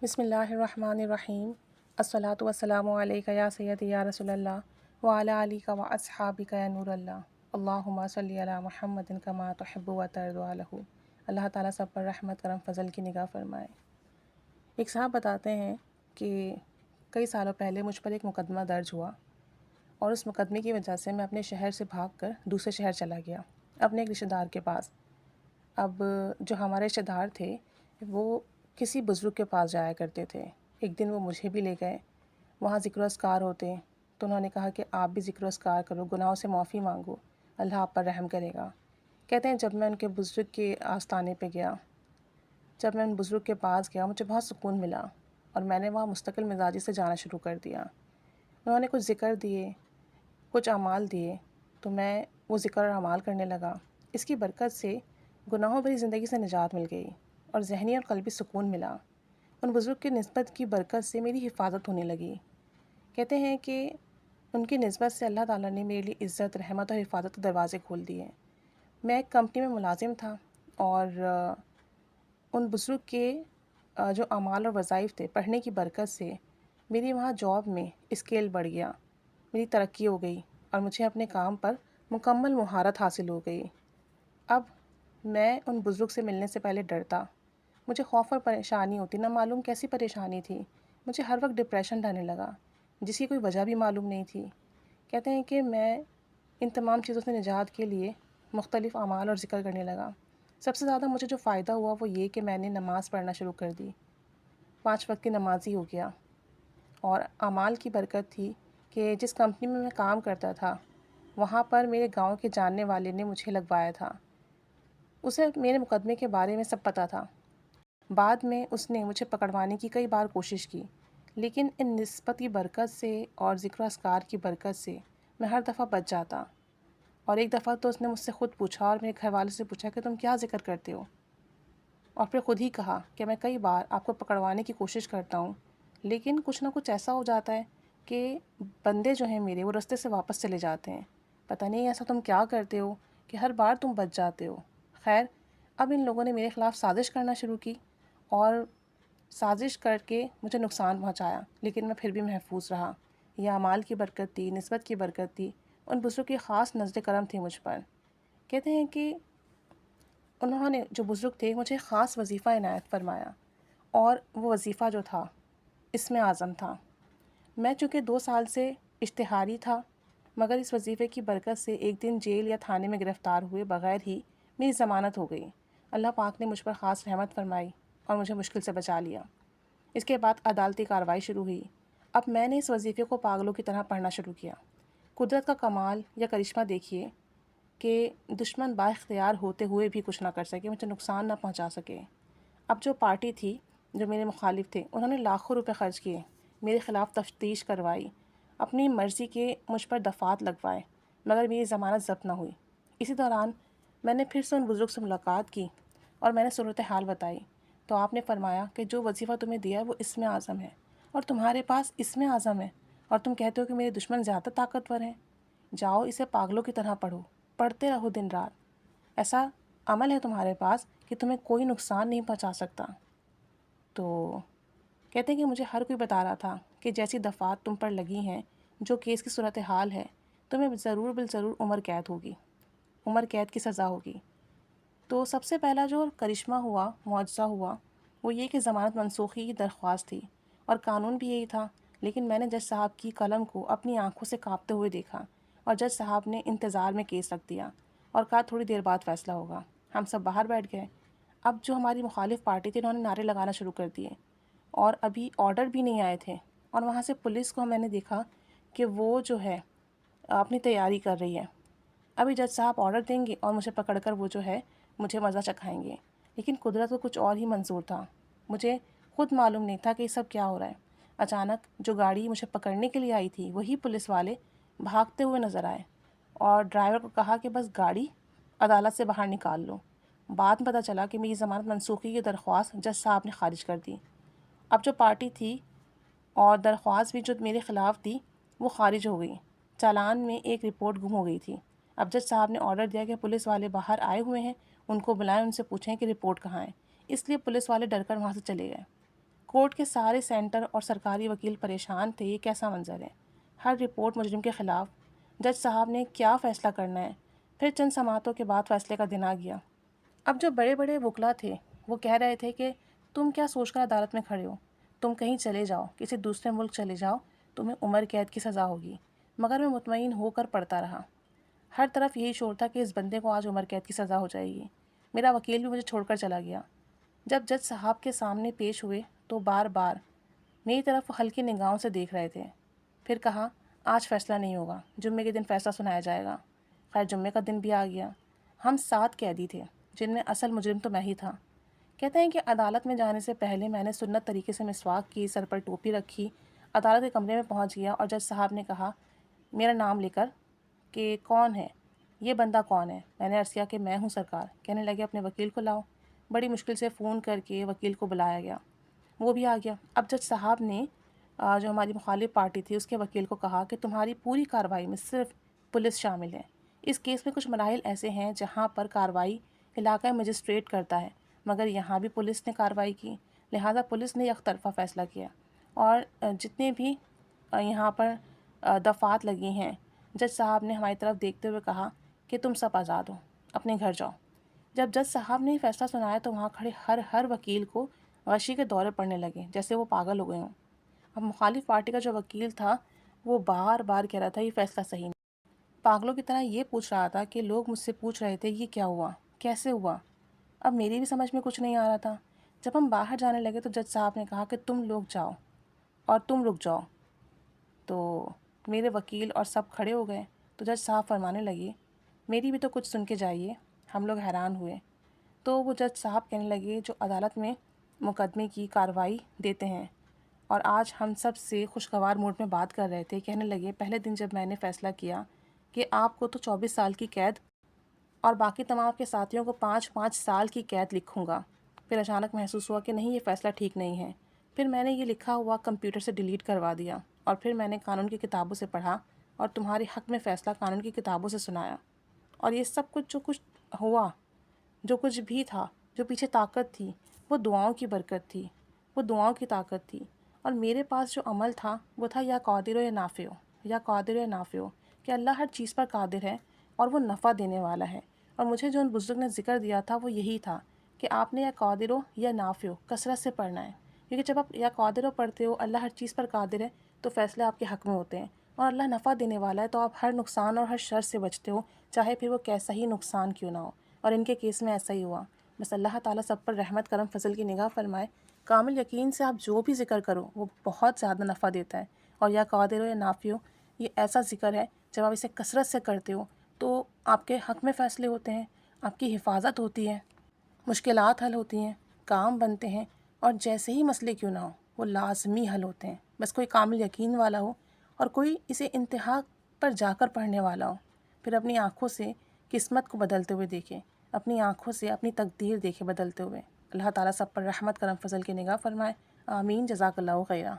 بسم اللہ الرحمن الرحیم الصلاۃ والسلام علیک یا سیدی یا رسول اللہ وعلی علیک و اصحابک یا نور اللہ اللہم صلی علی محمد کما تحب و ترضی عنہ۔ اللہ تعالیٰ سب پر رحمت کرم فضل کی نگاہ فرمائے۔ ایک صاحب بتاتے ہیں کہ کئی سالوں پہلے مجھ پر ایک مقدمہ درج ہوا اور اس مقدمے کی وجہ سے میں اپنے شہر سے بھاگ کر دوسرے شہر چلا گیا اپنے ایک رشتہ دار کے پاس۔ اب جو ہمارے رشتہ دار تھے وہ کسی بزرگ کے پاس جایا کرتے تھے۔ ایک دن وہ مجھے بھی لے گئے، وہاں ذکر و اذکار ہوتے تو انہوں نے کہا کہ آپ بھی ذکر و اذکار کرو، گناہوں سے معافی مانگو، اللہ آپ پر رحم کرے گا۔ کہتے ہیں جب میں ان کے بزرگ کے آستانے پہ گیا، جب میں ان بزرگ کے پاس گیا مجھے بہت سکون ملا اور میں نے وہاں مستقل مزاجی سے جانا شروع کر دیا۔ انہوں نے کچھ ذکر دیے، کچھ اعمال دیے تو میں وہ ذکر اور اعمال کرنے لگا۔ اس کی برکت سے گناہوں بھری زندگی سے نجات مل گئی اور ذہنی اور قلبی سکون ملا۔ ان بزرگ کی نسبت کی برکت سے میری حفاظت ہونے لگی۔ کہتے ہیں کہ ان کی نسبت سے اللہ تعالیٰ نے میرے لیے عزت، رحمت اور حفاظت کے دروازے کھول دیے۔ میں ایک کمپنی میں ملازم تھا اور ان بزرگ کے جو اعمال اور وظائف تھے پڑھنے کی برکت سے میری وہاں جاب میں اسکیل بڑھ گیا، میری ترقی ہو گئی اور مجھے اپنے کام پر مکمل مہارت حاصل ہو گئی۔ اب میں ان بزرگ سے ملنے سے پہلے ڈرتا، مجھے خوف اور پریشانی ہوتی، نہ معلوم کیسی پریشانی تھی، مجھے ہر وقت ڈپریشن رہنے لگا جس کی کوئی وجہ بھی معلوم نہیں تھی۔ کہتے ہیں کہ میں ان تمام چیزوں سے نجات کے لیے مختلف اعمال اور ذکر کرنے لگا۔ سب سے زیادہ مجھے جو فائدہ ہوا وہ یہ کہ میں نے نماز پڑھنا شروع کر دی، 5 وقت کی نمازی ہو گیا۔ اور اعمال کی برکت تھی کہ جس کمپنی میں کام کرتا تھا وہاں پر میرے گاؤں کے جاننے والے نے مجھے لگوایا تھا، اسے میرے مقدمے کے بارے میں سب پتہ تھا۔ بعد میں اس نے مجھے پکڑوانے کی کئی بار کوشش کی، لیکن ان نسبت کی برکت سے اور ذکر و اذکار کی برکت سے میں ہر دفعہ بچ جاتا۔ اور ایک دفعہ تو اس نے مجھ سے خود پوچھا اور میرے گھر والے سے پوچھا کہ تم کیا ذکر کرتے ہو، اور پھر خود ہی کہا کہ میں کئی بار آپ کو پکڑوانے کی کوشش کرتا ہوں لیکن کچھ نہ کچھ ایسا ہو جاتا ہے کہ بندے جو ہیں میرے وہ رستے سے واپس چلے جاتے ہیں، پتہ نہیں ایسا تم کیا کرتے ہو کہ ہر بار تم بچ جاتے ہو۔ خیر، اب ان لوگوں نے میرے خلاف سازش کرنا شروع کی اور سازش کر کے مجھے نقصان پہنچایا، لیکن میں پھر بھی محفوظ رہا۔ یہ اعمال کی برکت تھی، نسبت کی برکت تھی، ان بزرگ کی خاص نظر کرم تھی مجھ پر۔ کہتے ہیں کہ انہوں نے جو بزرگ تھے مجھے خاص وظیفہ عنایت فرمایا اور وہ وظیفہ جو تھا اسم اعظم تھا۔ میں چونکہ 2 سال سے اشتہاری تھا، مگر اس وظیفے کی برکت سے ایک دن جیل یا تھانے میں گرفتار ہوئے بغیر ہی میری ضمانت ہو گئی۔ اللہ پاک نے مجھ پر خاص رحمت فرمائی اور مجھے مشکل سے بچا لیا۔ اس کے بعد عدالتی کارروائی شروع ہوئی۔ اب میں نے اس وظیفے کو پاگلوں کی طرح پڑھنا شروع کیا۔ قدرت کا کمال یا کرشمہ دیکھیے کہ دشمن با اختیار ہوتے ہوئے بھی کچھ نہ کر سکے، مجھے نقصان نہ پہنچا سکے۔ اب جو پارٹی تھی، جو میرے مخالف تھے، انہوں نے لاکھوں روپے خرچ کیے، میرے خلاف تفتیش کروائی، اپنی مرضی کے مجھ پر دفعات لگوائے، مگر میری ضمانت ضبط نہ ہوئی۔ اسی دوران میں نے پھر سے ان بزرگ سے ملاقات کی اور میں نے صورتحال بتائی تو آپ نے فرمایا کہ جو وظیفہ تمہیں دیا ہے وہ اسم اعظم ہے اور تمہارے پاس اسم اعظم ہے اور تم کہتے ہو کہ میرے دشمن زیادہ طاقتور ہیں، جاؤ اسے پاگلوں کی طرح پڑھو، پڑھتے رہو دن رات، ایسا عمل ہے تمہارے پاس کہ تمہیں کوئی نقصان نہیں پہنچا سکتا۔ تو کہتے ہیں کہ مجھے ہر کوئی بتا رہا تھا کہ جیسی دفعات تم پر لگی ہیں، جو کیس کی صورتحال ہے، تمہیں ضرور بالضرور عمر قید ہوگی، عمر قید کی سزا ہوگی۔ تو سب سے پہلا جو کرشمہ ہوا، معجزہ ہوا، وہ یہ کہ ضمانت منسوخی کی درخواست تھی اور قانون بھی یہی تھا، لیکن میں نے جج صاحب کی قلم کو اپنی آنکھوں سے کانپتے ہوئے دیکھا اور جج صاحب نے انتظار میں کیس رکھ دیا اور کہا تھوڑی دیر بعد فیصلہ ہوگا۔ ہم سب باہر بیٹھ گئے۔ اب جو ہماری مخالف پارٹی تھی انہوں نے نعرے لگانا شروع کر دیے اور ابھی آرڈر بھی نہیں آئے تھے، اور وہاں سے پولیس کو میں نے دیکھا کہ وہ جو ہے اپنی تیاری کر رہی ہے، ابھی جج صاحب آرڈر دیں گے اور مجھے پکڑ کر وہ جو ہے مجھے مزہ چکھائیں گے، لیکن قدرت کو کچھ اور ہی منظور تھا۔ مجھے خود معلوم نہیں تھا کہ یہ سب کیا ہو رہا ہے۔ اچانک جو گاڑی مجھے پکڑنے کے لیے آئی تھی وہی پولیس والے بھاگتے ہوئے نظر آئے اور ڈرائیور کو کہا کہ بس گاڑی عدالت سے باہر نکال لو۔ بعد میں پتہ چلا کہ میری ضمانت منسوخی کی درخواست جج صاحب نے خارج کر دی۔ اب جو پارٹی تھی اور درخواست بھی جو میرے خلاف تھی وہ خارج ہو گئی۔ چالان میں ایک رپورٹ گم ہو گئی تھی۔ اب جج صاحب نے آرڈر دیا کہ پولیس والے باہر آئے ہوئے ہیں، ان کو بلائیں، ان سے پوچھیں کہ رپورٹ کہاں ہے۔ اس لیے پولیس والے ڈر کر وہاں سے چلے گئے۔ کورٹ کے سارے سینٹر اور سرکاری وکیل پریشان تھے، یہ کیسا منظر ہے، ہر رپورٹ مجرم کے خلاف، جج صاحب نے کیا فیصلہ کرنا ہے۔ پھر چند سماعتوں کے بعد فیصلے کا دن آ گیا۔ اب جو بڑے بڑے وکلا تھے وہ کہہ رہے تھے کہ تم کیا سوچ کر عدالت میں کھڑے ہو، تم کہیں چلے جاؤ، کسی دوسرے ملک چلے جاؤ، تمہیں عمر قید کی سزا ہوگی۔ مگر میں مطمئن ہو کر پڑھتا رہا۔ ہر طرف یہی شور تھا کہ اس بندے کو آج عمر قید کی سزا ہو جائے گی۔ میرا وکیل بھی مجھے چھوڑ کر چلا گیا۔ جب جج صاحب کے سامنے پیش ہوئے تو بار بار میری طرف ہلکی نگاہوں سے دیکھ رہے تھے۔ پھر کہا آج فیصلہ نہیں ہوگا، جمعے کے دن فیصلہ سنایا جائے گا۔ خیر جمعے کا دن بھی آ گیا۔ ہم 7 قیدی تھے جن میں اصل مجرم تو میں ہی تھا۔ کہتے ہیں کہ عدالت میں جانے سے پہلے میں نے سنت طریقے سے مسواک کی، سر پر ٹوپی رکھی، عدالت کے کمرے میں پہنچ گیا اور جج صاحب نے کہا میرا نام لے کر کہ کون ہے یہ بندہ، کون ہے؟ میں نے عرض کیا کہ میں ہوں سرکار۔ کہنے لگے اپنے وکیل کو لاؤ۔ بڑی مشکل سے فون کر کے وکیل کو بلایا گیا، وہ بھی آ گیا۔ اب جج صاحب نے جو ہماری مخالف پارٹی تھی اس کے وکیل کو کہا کہ تمہاری پوری کارروائی میں صرف پولیس شامل ہے۔ اس کیس میں کچھ مراحل ایسے ہیں جہاں پر کارروائی علاقہ مجسٹریٹ کرتا ہے، مگر یہاں بھی پولیس نے کارروائی کی، لہٰذا پولیس نے یک طرفہ فیصلہ کیا، اور جتنے بھی یہاں پر دفعات لگی ہیں، جج صاحب نے ہماری طرف دیکھتے ہوئے کہا کہ تم سب آزاد ہو، اپنے گھر جاؤ۔ جب جج صاحب نے فیصلہ سنایا تو وہاں کھڑے ہر وکیل کو غشی کے دورے پڑنے لگے، جیسے وہ پاگل ہو گئے ہوں۔ اب مخالف پارٹی کا جو وکیل تھا وہ بار بار کہہ رہا تھا یہ فیصلہ صحیح نہیں، پاگلوں کی طرح یہ پوچھ رہا تھا کہ لوگ مجھ سے پوچھ رہے تھے یہ کیا ہوا، کیسے ہوا۔ اب میری بھی سمجھ میں کچھ نہیں آ رہا تھا۔ جب ہم باہر جانے لگے تو جج صاحب نے کہا کہ تم لوگ جاؤ اور تم رک جاؤ، تو میرے وکیل اور سب کھڑے ہو گئے۔ تو جج صاحب فرمانے لگے میری بھی تو کچھ سن کے جائیے۔ ہم لوگ حیران ہوئے تو وہ جج صاحب کہنے لگے جو عدالت میں مقدمے کی کارروائی دیتے ہیں اور آج ہم سب سے خوشگوار موڈ میں بات کر رہے تھے، کہنے لگے پہلے دن جب میں نے فیصلہ کیا کہ آپ کو تو 24 سال کی قید اور باقی تمام کے ساتھیوں کو 5 سال کی قید لکھوں گا، پھر اچانک محسوس ہوا کہ نہیں یہ فیصلہ ٹھیک نہیں ہے۔ پھر میں نے یہ لکھا ہوا کمپیوٹر سے ڈیلیٹ کروا دیا اور پھر میں نے قانون کی کتابوں سے پڑھا اور تمہارے حق میں فیصلہ قانون کی کتابوں سے سنایا۔ اور یہ سب کچھ جو کچھ ہوا، جو کچھ بھی تھا، جو پیچھے طاقت تھی، وہ دعاؤں کی برکت تھی، وہ دعاؤں کی طاقت تھی۔ اور میرے پاس جو عمل تھا وہ تھا یا قادر یا نافع، یا قادر یا نافع، کہ اللہ ہر چیز پر قادر ہے اور وہ نفع دینے والا ہے۔ اور مجھے جو ان بزرگ نے ذکر دیا تھا وہ یہی تھا کہ آپ نے یا قادر یا نافع کثرت سے پڑھنا ہے، کیونکہ جب آپ یا قادر پڑھتے ہو، اللہ ہر چیز پر قادر ہے، تو فیصلے آپ کے حق میں ہوتے ہیں، اور اللہ نفع دینے والا ہے تو آپ ہر نقصان اور ہر شر سے بچتے ہو، چاہے پھر وہ کیسا ہی نقصان کیوں نہ ہو۔ اور ان کے کیس میں ایسا ہی ہوا۔ بس اللہ تعالیٰ سب پر رحمت کرم فضل کی نگاہ فرمائے۔ کامل یقین سے آپ جو بھی ذکر کرو وہ بہت زیادہ نفع دیتا ہے، اور یا قادر یا نافع یہ ایسا ذکر ہے جب آپ اسے کثرت سے کرتے ہو تو آپ کے حق میں فیصلے ہوتے ہیں، آپ کی حفاظت ہوتی ہے، مشکلات حل ہوتی ہیں، کام بنتے ہیں، اور جیسے ہی مسئلے کیوں نہ ہو وہ لازمی حل ہوتے ہیں۔ بس کوئی کامل یقین والا ہو اور کوئی اسے انتہا پر جا کر پڑھنے والا ہو، پھر اپنی آنکھوں سے قسمت کو بدلتے ہوئے دیکھے، اپنی آنکھوں سے اپنی تقدیر دیکھے بدلتے ہوئے۔ اللہ تعالیٰ سب پر رحمت کرم فضل کی نگاہ فرمائے۔ آمین۔ جزاک اللہ خیرہ۔